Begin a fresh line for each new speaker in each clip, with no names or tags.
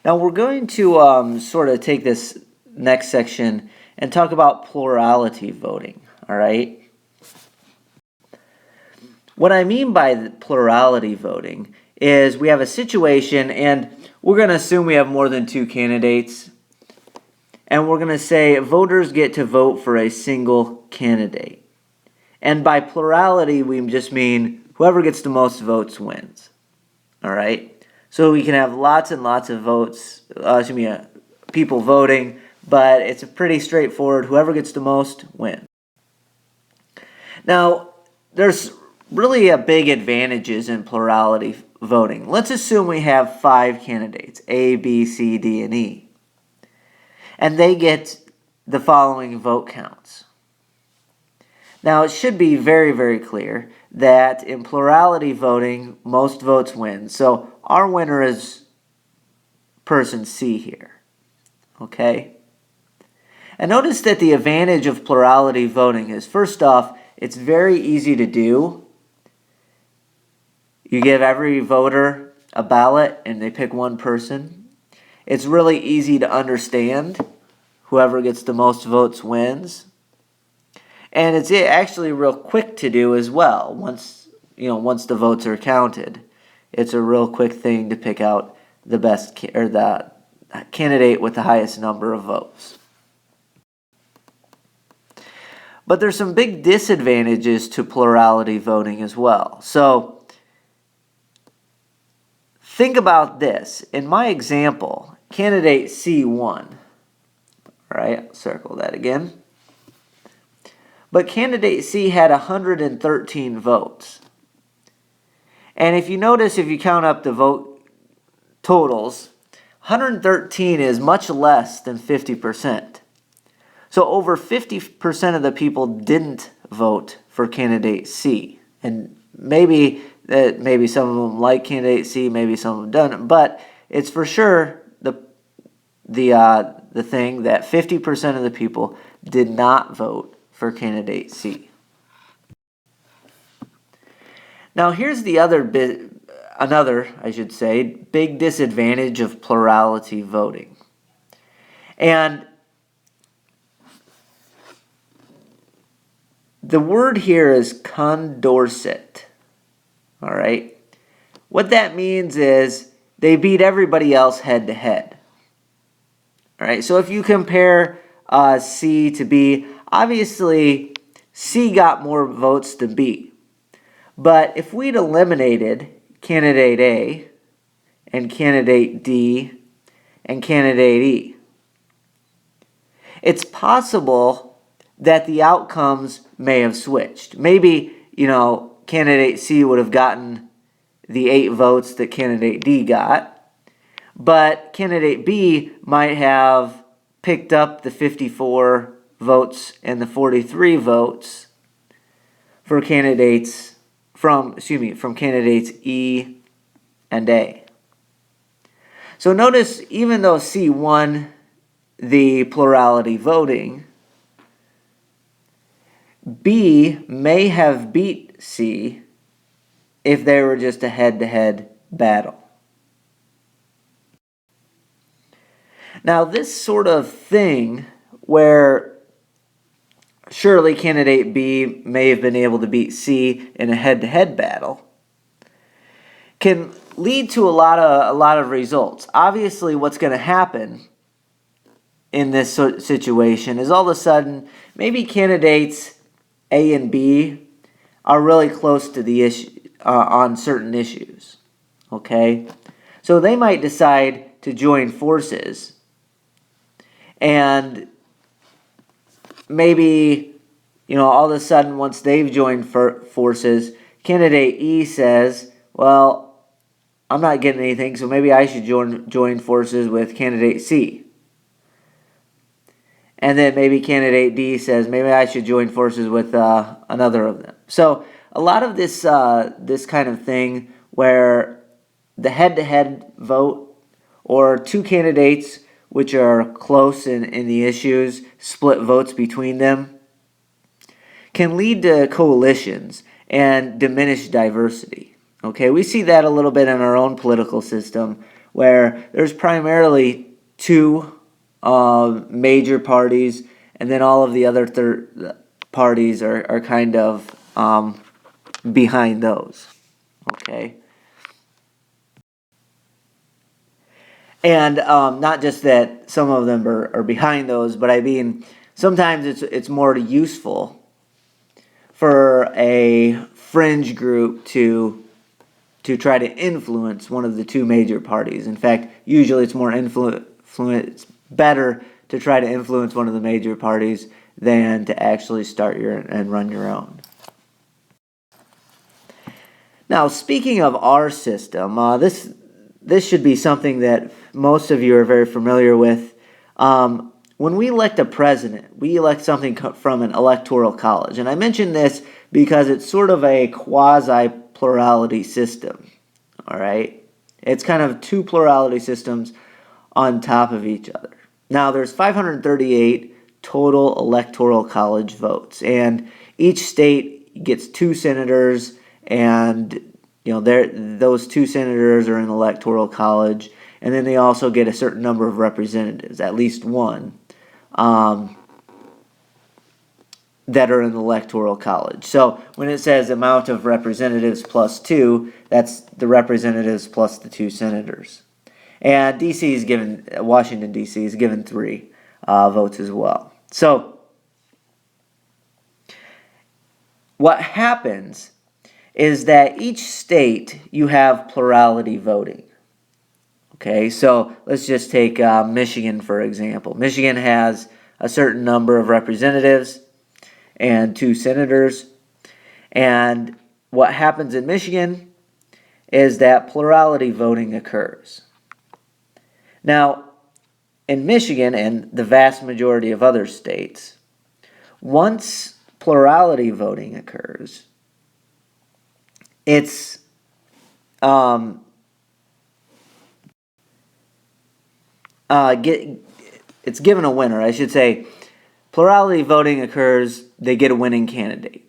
Now we're going to sort of take this next section and talk about plurality voting, all right? What I mean by plurality voting is we have a situation and we're going to assume we have more than two candidates, and we're going to say voters get to vote for a single candidate. And by plurality, we just mean whoever gets the most votes wins, all right? So we can have lots and lots of votes, people voting, but it's pretty straightforward. Whoever gets the most wins. Now, there's really a big advantages in plurality voting. Let's assume we have 5 candidates, A, B, C, D, and E. And they get the following vote counts. Now, it should be very, very clear that in plurality voting, most votes win. So our winner is person C here, okay? And notice that the advantage of plurality voting is, first off, it's very easy to do. You give every voter a ballot and they pick one person. It's really easy to understand. Whoever gets the most votes wins. And it's actually real quick to do as well. Once the votes are counted, it's a real quick thing to pick out the best or the candidate with the highest number of votes. But there's some big disadvantages to plurality voting as well. So think about this. In my example, candidate C won. All right, circle that again. But candidate C had 113 votes. And if you notice, if you count up the vote totals, 113 is much less than 50%. So over 50% of the people didn't vote for candidate C. And maybe some of them like candidate C, maybe some of them don't. But it's for sure the thing that 50% of the people did not vote for candidate C. Now here's the another big disadvantage of plurality voting. And the word here is Condorcet. All right. What that means is they beat everybody else head to head. All right. So if you compare C to B, obviously C got more votes than B. But if we'd eliminated candidate A and candidate D and candidate E, it's possible that the outcomes may have switched. Maybe, candidate C would have gotten the 8 votes that candidate D got, but candidate B might have picked up the 54 votes and the 43 votes for candidates from candidates E and A. So notice, even though C won the plurality voting, B may have beat C if they were just a head-to-head battle. Now, this sort of thing where surely candidate B may have been able to beat C in a head-to-head battle can lead to a lot of results. Obviously, what's going to happen in this situation is all of a sudden maybe candidates A and B are really close to the issue on certain issues. Okay, so they might decide to join forces, and maybe all of a sudden once they've joined forces, candidate E says, "Well, I'm not getting anything, so maybe I should join forces with candidate C." And then maybe candidate D says, maybe I should join forces with another of them. So a lot of this kind of thing where the head-to-head vote or two candidates which are close in the issues, split votes between them, can lead to coalitions and diminish diversity. Okay, we see that a little bit in our own political system where there's primarily two major parties, and then all of the other parties are kind of behind those. Okay. And not just that some of them are behind those, but I mean sometimes it's more useful for a fringe group to try to influence one of the two major parties. In fact, usually it's more it's better to try to influence one of the major parties than to actually start and run your own. Now, speaking of our system, this should be something that most of you are very familiar with. When we elect a president, we elect something from an electoral college. And I mention this because it's sort of a quasi-plurality system. All right? It's kind of two plurality systems on top of each other. Now, there's 538 total electoral college votes. And each state gets 2 senators, and those 2 senators are in the electoral college, and then they also get a certain number of representatives, at least one, that are in the electoral college. So when it says amount of representatives plus 2, that's the representatives plus the 2 senators. And Washington D.C. is given 3 votes as well. So what happens is that each state you have plurality voting. Okay, so let's just take Michigan for example. Michigan has a certain number of representatives and 2 senators. And what happens in Michigan is that plurality voting occurs. Now, in Michigan and the vast majority of other states, once plurality voting occurs, it's given a winner. I should say, plurality voting occurs, they get a winning candidate.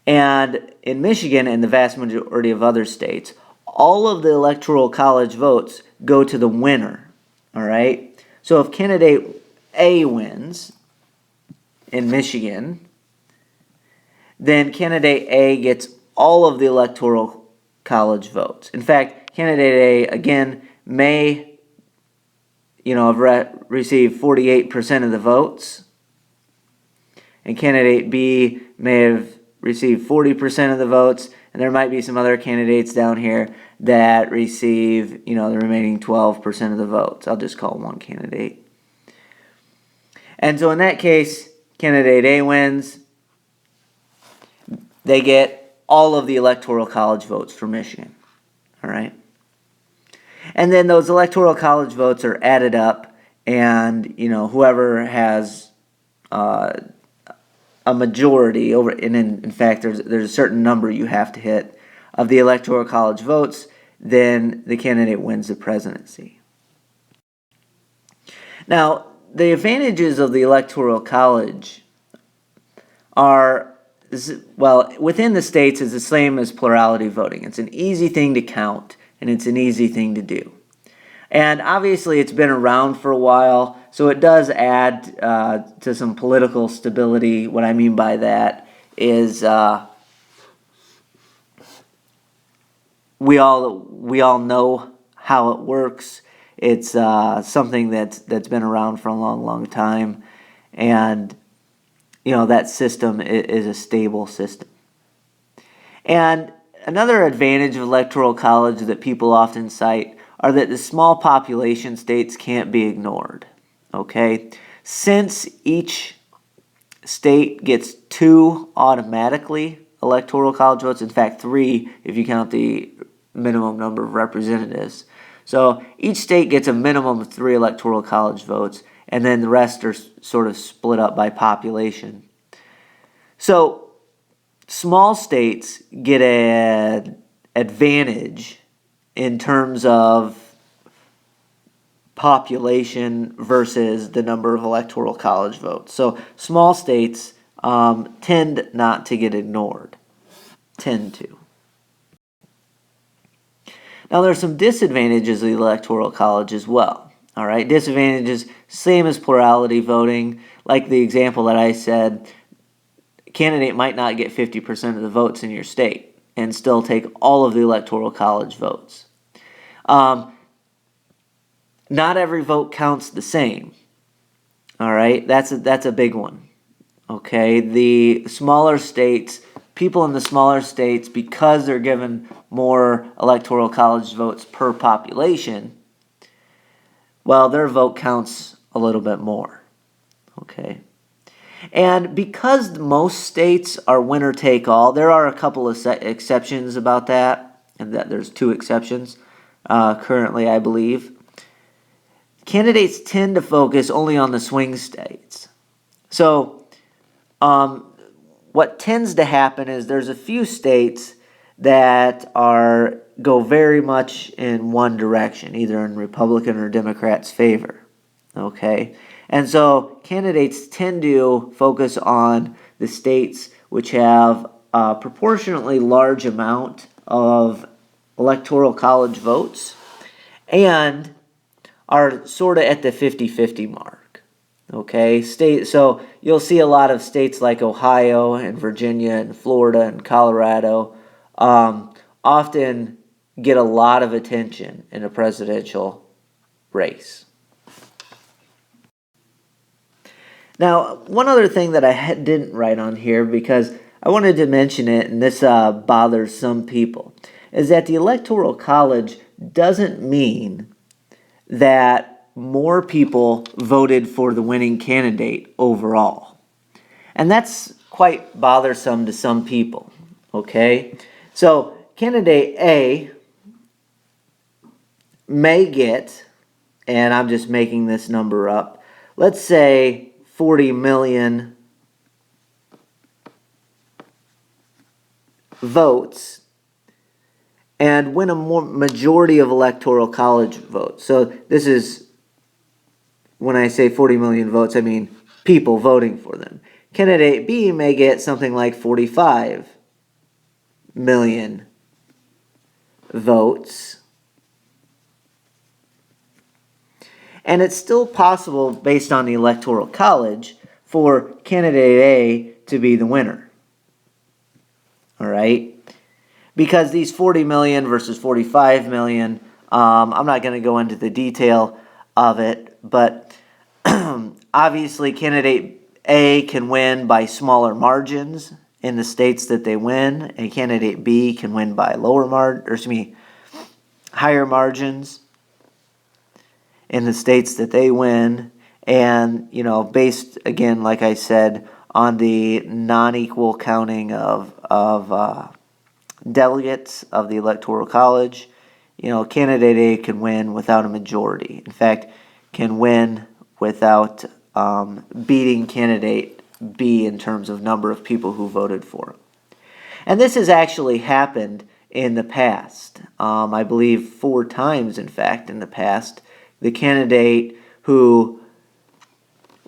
And in Michigan and the vast majority of other states, all of the electoral college votes go to the winner. All right? So if candidate A wins in Michigan, then candidate A gets all of the electoral college votes. In fact, candidate A, again, may have received 48% of the votes, and candidate B may have received 40% of the votes, and there might be some other candidates down here that receive, the remaining 12% of the votes. I'll just call one candidate. And so in that case, candidate A wins. They get all of the electoral college votes for Michigan. All right? And then those electoral college votes are added up, and, whoever has a majority over, and in fact, there's a certain number you have to hit of the electoral college votes, then the candidate wins the presidency. Now, the advantages of the electoral college are, within the states is the same as plurality voting. It's an easy thing to count, and it's an easy thing to do. And obviously it's been around for a while, so it does add to some political stability. What I mean by that is we all know how it works. It's something that's been around for a long, long time, and that system is a stable system. And another advantage of electoral college that people often cite are that the small population states can't be ignored. Okay? Since each state gets 2 automatically electoral college votes, in fact 3 if you count the minimum number of representatives. So each state gets a minimum of 3 electoral college votes, and then the rest are sort of split up by population. So small states get an advantage in terms of population versus the number of electoral college votes. So small states tend not to get ignored. Tend to. Now, there are some disadvantages of the Electoral College as well. All right, disadvantages, same as plurality voting. Like the example that I said, a candidate might not get 50% of the votes in your state and still take all of the Electoral College votes. Not every vote counts the same. All right, that's a big one. Okay, the smaller states, people in the smaller states, because they're given more Electoral College votes per population, well, their vote counts a little bit more. Okay. And because most states are winner take all, there are a couple of exceptions about that, and that there's 2 exceptions currently, I believe. Candidates tend to focus only on the swing states. So what tends to happen is there's a few states that go very much in one direction, either in Republican or Democrats' favor. Okay? And so candidates tend to focus on the states which have a proportionately large amount of Electoral College votes and are sort of at the 50-50 mark. Okay, so you'll see a lot of states like Ohio and Virginia and Florida and Colorado often get a lot of attention in a presidential race. Now, one other thing that I didn't write on here because I wanted to mention it, and this bothers some people, is that the Electoral College doesn't mean that more people voted for the winning candidate overall. And that's quite bothersome to some people, okay? So candidate A may get, and I'm just making this number up, let's say 40 million votes and win a majority of Electoral College votes. So this is, when I say 40 million votes, I mean people voting for them. Candidate B may get something like 45 million votes. And it's still possible, based on the Electoral College, for candidate A to be the winner. All right? Because these 40 million versus 45 million, I'm not going to go into the detail of it, but obviously candidate A can win by smaller margins in the states that they win, and candidate B can win by higher margins in the states that they win, and based again, like I said, on the non-equal counting of delegates of the Electoral College, candidate A can win without a majority. In fact, can win without beating candidate B in terms of number of people who voted for him. And this has actually happened in the past. I believe 4 times, in fact, in the past. The candidate who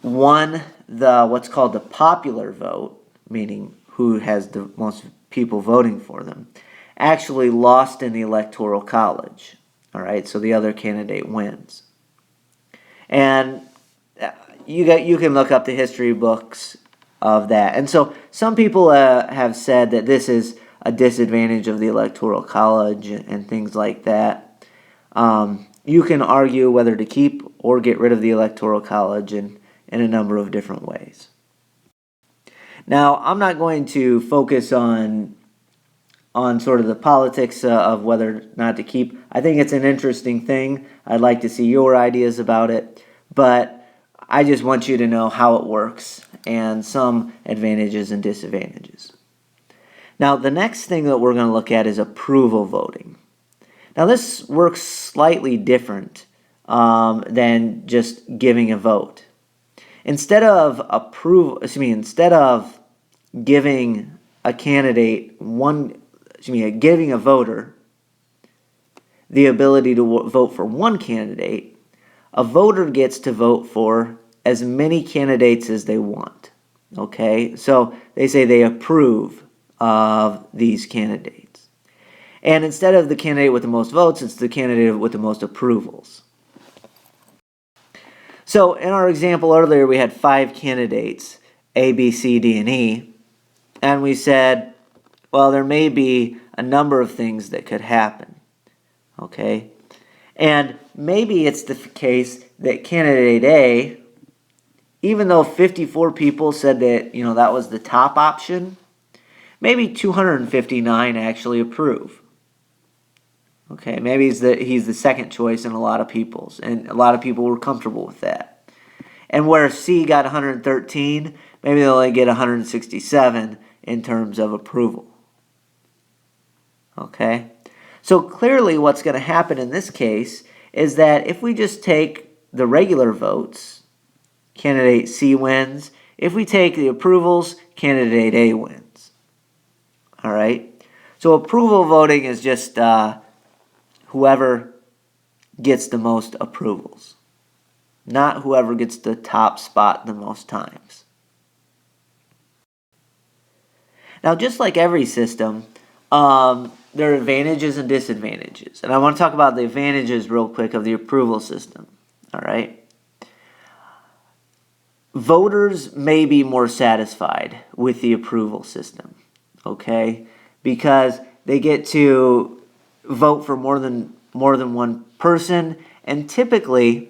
won what's called the popular vote, meaning who has the most people voting for them, actually lost in the Electoral College. All right, so the other candidate wins. And you can look up the history books of that. And so some people have said that this is a disadvantage of the Electoral College and things like that. You can argue whether to keep or get rid of the Electoral College in a number of different ways. Now, I'm not going to focus on sort of the politics of whether or not to keep. I think it's an interesting thing. I'd like to see your ideas about it, but I just want you to know how it works and some advantages and disadvantages. Now, the next thing that we're going to look at is approval voting. Now, this works slightly different than just giving a vote. Instead of giving a candidate giving a voter the ability to vote for one candidate, a voter gets to vote for as many candidates as they want. Okay, so they say they approve of these candidates. And instead of the candidate with the most votes, it's the candidate with the most approvals. So in our example earlier, we had 5 candidates, A, B, C, D, and E. And we said, well, there may be a number of things that could happen. Okay? And maybe it's the case that candidate A, even though 54 people said that, that was the top option, maybe 259 actually approve. Okay, maybe he's the second choice in a lot of people's, and a lot of people were comfortable with that. And where C got 113, maybe they'll only get 167 in terms of approval. Okay? So clearly what's going to happen in this case is that if we just take the regular votes, candidate C wins. If we take the approvals, candidate A wins. All right? So approval voting is just whoever gets the most approvals, not whoever gets the top spot the most times. Now, just like every system, there are advantages and disadvantages. And I want to talk about the advantages real quick of the approval system. All right? Voters may be more satisfied with the approval system, okay? Because they get to vote for more than one person, and typically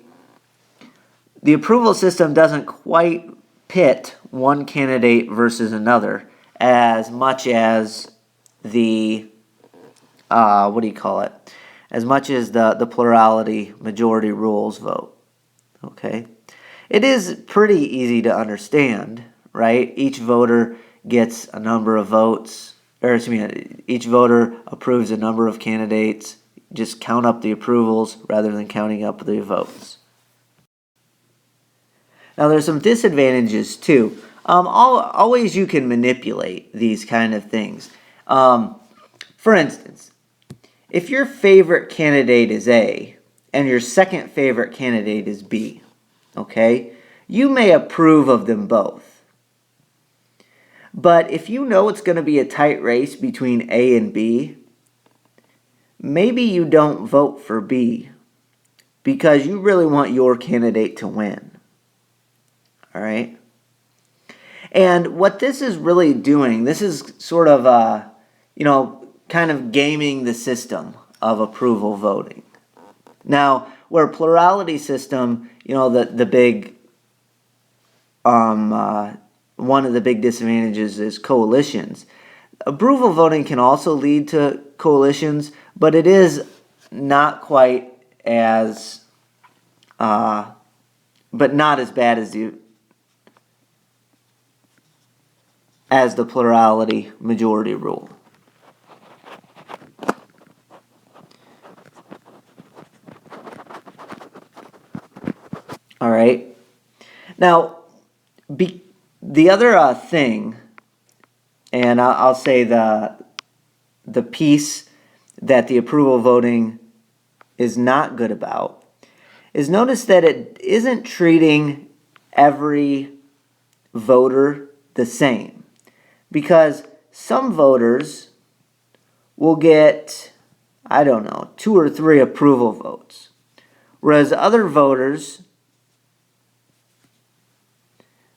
the approval system doesn't quite pit one candidate versus another as much as the as much as the plurality majority rules vote. Okay, it is pretty easy to understand, right? Each voter gets a number of votes, or each voter approves a number of candidates. Just count up the approvals rather than counting up the votes. Now there's some disadvantages too. Always you can manipulate these kind of things. For instance, if your favorite candidate is A and your second favorite candidate is B, okay, you may approve of them both. But if you know it's going to be a tight race between A and B, maybe you don't vote for B because you really want your candidate to win. All right? And what this is really doing, this is sort of, kind of gaming the system of approval voting. Now, where plurality system, the big, one of the big disadvantages is coalitions. Approval voting can also lead to coalitions, but it is not quite as, but not as bad as the plurality majority rule. All right. Now, the other thing, and I'll say the piece that the approval voting is not good about, is notice that it isn't treating every voter the same. Because some voters will get, 2 or 3 approval votes. Whereas other voters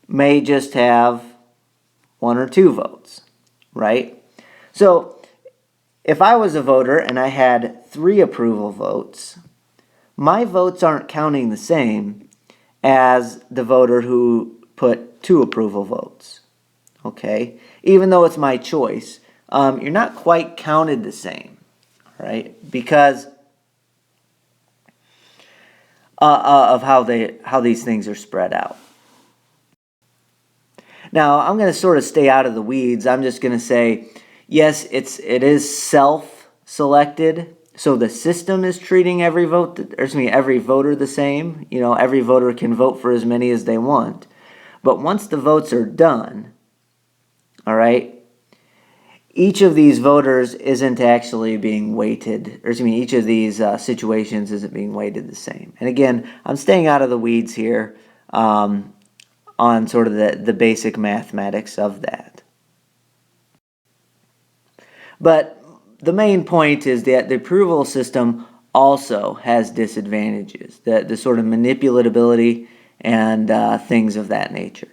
may just have 1 or 2 votes, right? So if I was a voter and I had 3 approval votes, my votes aren't counting the same as the voter who put 2 approval votes, okay? Even though it's my choice, you're not quite counted the same, right? Because of how these things are spread out. Now, I'm going to sort of stay out of the weeds. I'm just going to say, yes, it is self-selected. So the system is treating every voter the same. Every voter can vote for as many as they want. But once the votes are done, all right, each of these voters isn't actually being weighted, each of these situations isn't being weighted the same. And again, I'm staying out of the weeds here on sort of the basic mathematics of that. But the main point is that the approval system also has disadvantages, the sort of manipulatability and things of that nature.